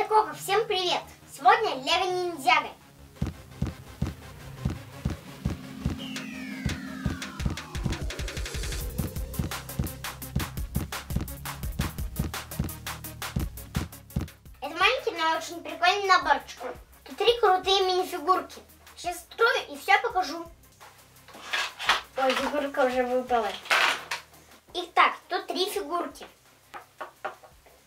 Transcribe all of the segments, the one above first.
Дядя Кока, всем привет! Сегодня Лего Ниндзяго. Это маленький, но очень прикольный наборчик. Тут 3 крутые мини-фигурки. Сейчас открою и все покажу. Ой, фигурка уже выпала. Итак, тут 3 фигурки.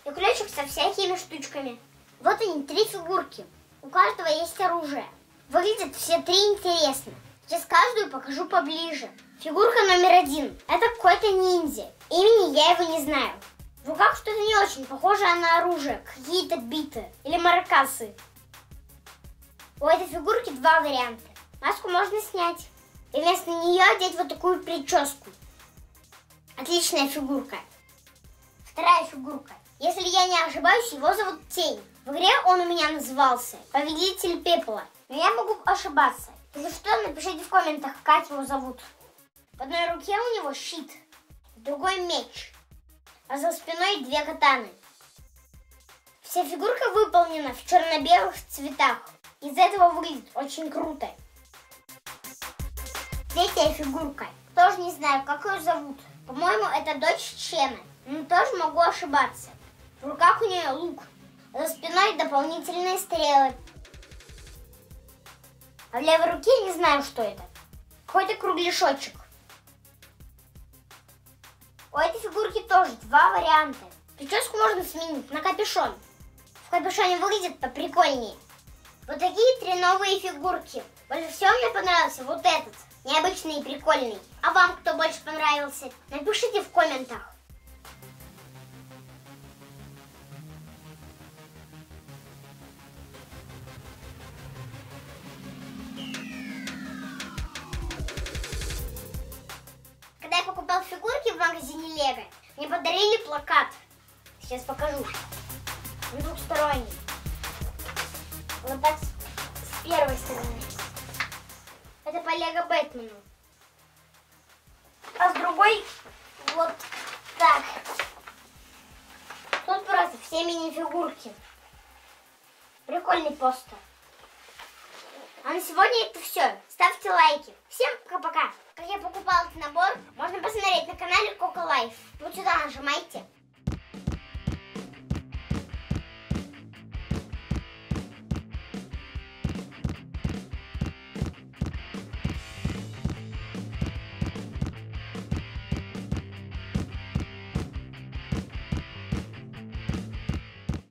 И ключик со всякими штучками. Вот они, 3 фигурки. У каждого есть оружие. Выглядят все 3 интересно. Сейчас каждую покажу поближе. Фигурка номер 1. Это какой-то ниндзя. Имени я его не знаю. В руках что-то не очень похожее на оружие. Какие-то биты или маракасы. У этой фигурки 2 варианта. Маску можно снять. И вместо нее одеть вот такую прическу. Отличная фигурка. Вторая фигурка. Если я не ошибаюсь, его зовут Тень. В игре он у меня назывался Повелитель Пепла. Но я могу ошибаться. Если что, напишите в комментах, как его зовут. В одной руке у него щит, в другой меч, а за спиной 2 катаны. Вся фигурка выполнена в черно-белых цветах. Из этого выглядит очень круто. Третья фигурка. Тоже не знаю, как ее зовут. По-моему, это дочь Чена. Но тоже могу ошибаться. В руках у нее лук. За спиной дополнительные стрелы. А в левой руке не знаю, что это. Какой-то кругляшочек. У этой фигурки тоже 2 варианта. Прическу можно сменить на капюшон. В капюшоне выглядит поприкольнее. Вот такие 3 новые фигурки. Больше всего мне понравился вот этот. Необычный и прикольный. А вам кто больше понравился? Напишите в комментах. Когда я покупал фигурки в магазине Лего, мне подарили плакат. Сейчас покажу. Он двухсторонний. Вот так с первой стороны. Это по Лего Бэтмену. А с другой вот так. Тут просто все мини-фигурки. Прикольный постер. А на сегодня это все. Ставьте лайки. Всем пока-пока. Как я покупала этот набор, можно посмотреть на канале Кока Лайф. Вот сюда нажимайте.